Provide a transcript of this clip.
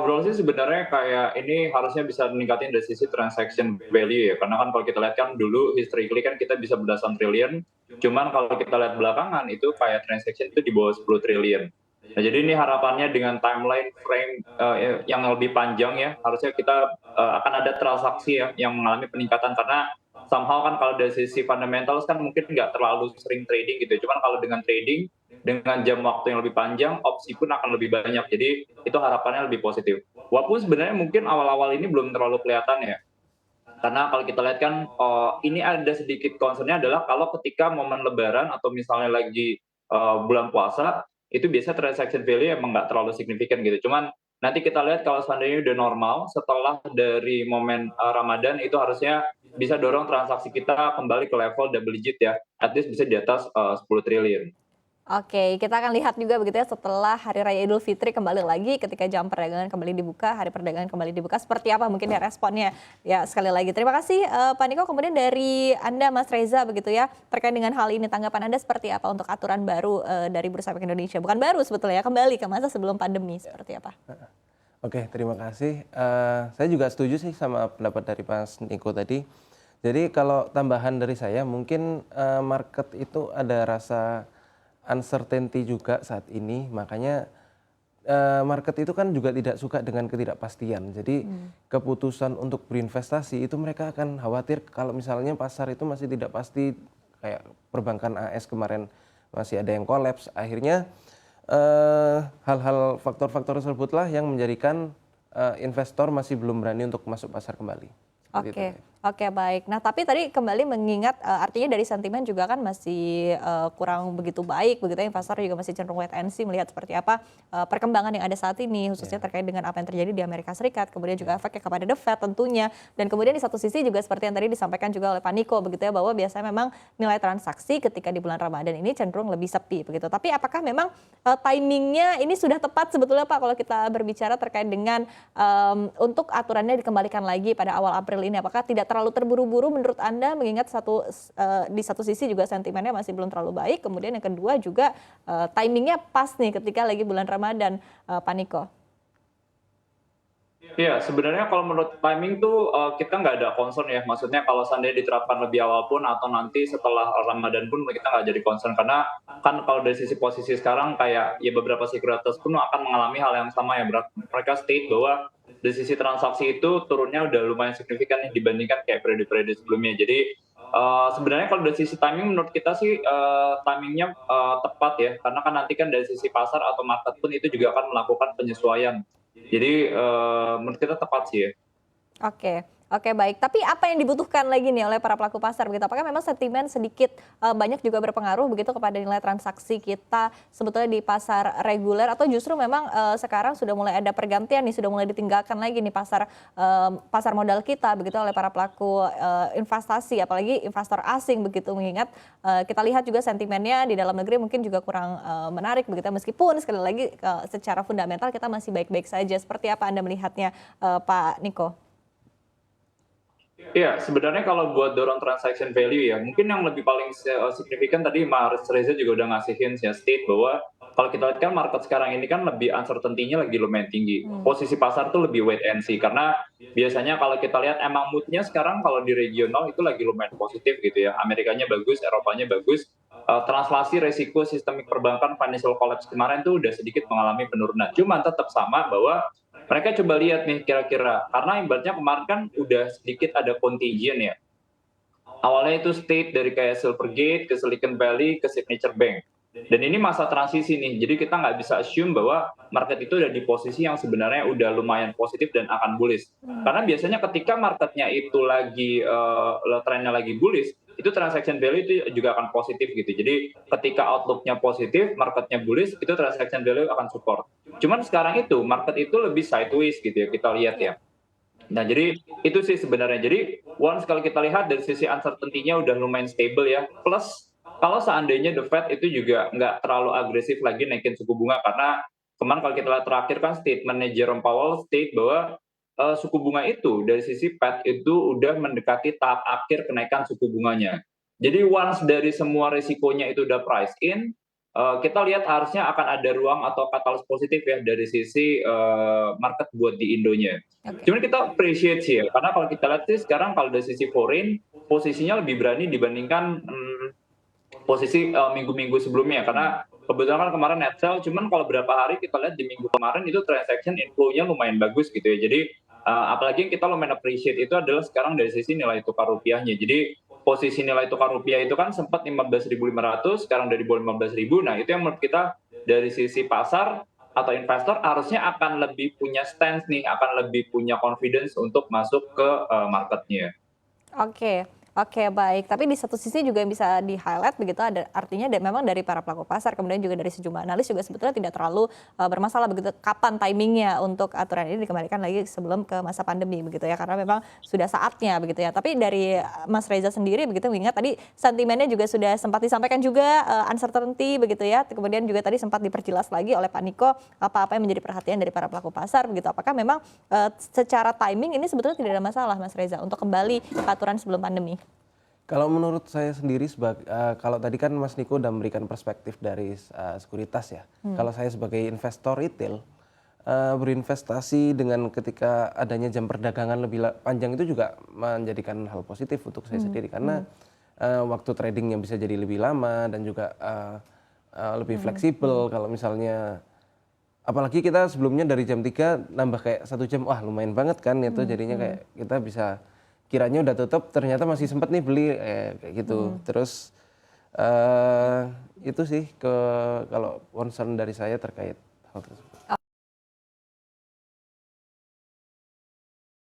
ngobrol sih sebenarnya kayak ini harusnya bisa meningkatin dari sisi transaction value ya, karena kan kalau kita lihat kan dulu historically kan kita bisa belasan triliun, cuman kalau kita lihat belakangan itu kayak transaction itu di bawah 10 triliun. Nah, jadi ini harapannya dengan timeline frame yang lebih panjang ya, harusnya kita akan ada transaksi ya yang mengalami peningkatan karena somehow kan kalau dari sisi fundamentals kan mungkin nggak terlalu sering trading gitu, cuman kalau dengan trading dengan jam waktu yang lebih panjang, opsi pun akan lebih banyak. Jadi itu harapannya lebih positif. Walaupun sebenarnya mungkin awal-awal ini belum terlalu kelihatan ya. Karena kalau kita lihat kan ini ada sedikit concernnya adalah kalau ketika momen lebaran atau misalnya lagi bulan puasa, itu biasa transaction value emang nggak terlalu signifikan gitu. Cuman nanti kita lihat kalau seandainya udah normal setelah dari momen Ramadan itu harusnya bisa dorong transaksi kita kembali ke level double digit ya. At least bisa di atas 10 triliun. Oke, kita akan lihat juga begitu ya setelah Hari Raya Idul Fitri kembali lagi ketika jam perdagangan kembali dibuka, hari perdagangan kembali dibuka, seperti apa mungkin ya responnya. Ya sekali lagi terima kasih Pak Niko, kemudian dari Anda Mas Reza begitu ya, terkait dengan hal ini tanggapan Anda seperti apa untuk aturan baru dari Bursa Efek Indonesia? Bukan baru sebetulnya ya, kembali ke masa sebelum pandemi seperti apa? Oke, terima kasih. Saya juga setuju sih sama pendapat dari Mas Niko tadi. Jadi kalau tambahan dari saya, mungkin market itu ada rasa uncertainty juga saat ini, makanya market itu kan juga tidak suka dengan ketidakpastian. Jadi keputusan untuk berinvestasi itu mereka akan khawatir kalau misalnya pasar itu masih tidak pasti, kayak perbankan AS kemarin masih ada yang kolaps. Akhirnya hal-hal faktor-faktor tersebutlah yang menjadikan investor masih belum berani untuk masuk pasar kembali. Seperti itu, Oke, Mbak. oke baik. Nah tapi tadi kembali mengingat artinya dari sentimen juga kan masih kurang begitu baik begitu ya, investor juga masih cenderung wait and see melihat seperti apa perkembangan yang ada saat ini khususnya Ya, terkait dengan apa yang terjadi di Amerika Serikat, kemudian juga ya, efeknya kepada The Fed tentunya, dan kemudian di satu sisi juga seperti yang tadi disampaikan juga oleh Pak Niko begitu ya, bahwa biasanya memang nilai transaksi ketika di bulan Ramadan ini cenderung lebih sepi begitu. Tapi apakah memang timingnya ini sudah tepat sebetulnya Pak kalau kita berbicara terkait dengan untuk aturannya dikembalikan lagi pada awal April ini, apakah tidak terlalu terburu-buru menurut Anda mengingat di satu sisi juga sentimennya masih belum terlalu baik, kemudian yang kedua juga timingnya pas nih ketika lagi bulan Ramadan, Pak Niko? Iya, sebenarnya kalau menurut timing tuh kita nggak ada concern ya. Maksudnya kalau seandainya diterapkan lebih awal pun atau nanti setelah Ramadan pun kita nggak jadi concern karena kan kalau dari sisi posisi sekarang kayak ya beberapa sekuritas pun akan mengalami hal yang sama ya. Mereka state bahwa dari sisi transaksi itu turunnya udah lumayan signifikan nih dibandingkan kayak periode-periode sebelumnya. Jadi sebenarnya kalau dari sisi timing menurut kita sih timingnya tepat ya karena kan nanti kan dari sisi pasar atau market pun itu juga akan melakukan penyesuaian. Jadi menurut kita tepat sih ya. Oke, oke baik. Tapi apa yang dibutuhkan lagi nih oleh para pelaku pasar begitu? Apakah memang sentimen sedikit banyak juga berpengaruh begitu kepada nilai transaksi kita sebetulnya di pasar reguler, atau justru memang sekarang sudah mulai ada pergantian nih, sudah mulai ditinggalkan lagi nih pasar modal kita begitu oleh para pelaku investasi, apalagi investor asing begitu, mengingat kita lihat juga sentimennya di dalam negeri mungkin juga kurang menarik begitu, meskipun sekali lagi secara fundamental kita masih baik-baik saja. Seperti apa Anda melihatnya, Pak Niko? Iya, sebenarnya kalau buat dorong transaction value ya, mungkin yang lebih paling signifikan tadi Mas Reza juga udah ngasih hints ya, state bahwa kalau kita lihat kan market sekarang ini kan lebih uncertainty-nya lagi lumayan tinggi. Hmm. Posisi pasar tuh lebih wait and see karena biasanya kalau kita lihat emang mood-nya sekarang kalau di regional itu lagi lumayan positif gitu ya. Amerikanya bagus, Eropanya bagus. Translasi resiko sistemik perbankan financial collapse kemarin tuh udah sedikit mengalami penurunan. Cuman tetap sama bahwa mereka coba lihat nih kira-kira, karena ibaratnya kemarin kan udah sedikit ada contagion ya. Awalnya itu state dari kayak Silvergate ke Silicon Valley ke Signature Bank. Dan ini masa transisi nih, jadi kita nggak bisa assume bahwa market itu udah di posisi yang sebenarnya udah lumayan positif dan akan bullish. Karena biasanya ketika marketnya itu lagi trennya lagi bullish, itu transaction value itu juga akan positif gitu. Jadi ketika outlooknya positif, marketnya bullish, itu transaction value akan support. Cuman sekarang itu market itu lebih sideways gitu ya kita lihat Ya. ya. Nah, jadi itu sih sebenarnya. Jadi once kalau kita lihat dari sisi uncertainty-nya udah lumayan stable ya. Plus kalau seandainya The Fed itu juga nggak terlalu agresif lagi naikin suku bunga karena kemarin kalau kita lihat terakhir kan statementnya Jerome Powell state bahwa suku bunga itu dari sisi Fed itu udah mendekati tahap akhir kenaikan suku bunganya. Jadi once dari semua risikonya itu udah price in, kita lihat harusnya akan ada ruang atau katalis positif ya dari sisi market buat di Indonya. Oke. Cuman kita appreciate sih ya, karena kalau kita lihat sih sekarang kalau dari sisi foreign, posisinya lebih berani dibandingkan posisi minggu-minggu sebelumnya. Karena kebetulan kan kemarin net sell, cuman kalau berapa hari kita lihat di minggu kemarin itu transaction inflow-nya lumayan bagus gitu ya. Jadi apalagi yang kita lumayan appreciate itu adalah sekarang dari sisi nilai tukar rupiahnya. Jadi posisi nilai tukar rupiah itu kan sempat 15.500, sekarang dari bawah 15.000. Nah, itu yang menurut kita dari sisi pasar atau investor harusnya akan lebih punya stance nih, akan lebih punya confidence untuk masuk ke marketnya. Oke, oke baik. Tapi di satu sisi juga yang bisa di-highlight begitu ada artinya memang dari para pelaku pasar kemudian juga dari sejumlah analis juga sebetulnya tidak terlalu bermasalah begitu kapan timingnya untuk aturan ini dikembalikan lagi sebelum ke masa pandemi begitu ya karena memang sudah saatnya begitu ya. Tapi dari Mas Reza sendiri begitu mengingat tadi sentimennya juga sudah sempat disampaikan juga uncertainty begitu ya. Kemudian juga tadi sempat diperjelas lagi oleh Pak Niko apa-apa yang menjadi perhatian dari para pelaku pasar begitu. Apakah memang secara timing ini sebetulnya tidak ada masalah Mas Reza untuk kembali ke aturan sebelum pandemi? Kalau menurut saya sendiri, kalau tadi kan Mas Niko udah memberikan perspektif dari sekuritas ya. Kalau saya sebagai investor retail, berinvestasi dengan ketika adanya jam perdagangan lebih panjang itu juga menjadikan hal positif untuk saya sendiri. Karena waktu tradingnya bisa jadi lebih lama dan juga lebih fleksibel. Kalau misalnya, apalagi kita sebelumnya dari jam 3 nambah kayak 1 jam, wah lumayan banget kan itu jadinya kayak kita bisa kiranya udah tutup ternyata masih sempat nih beli kayak gitu. Terus itu sih kalau concern dari saya terkait hal tersebut.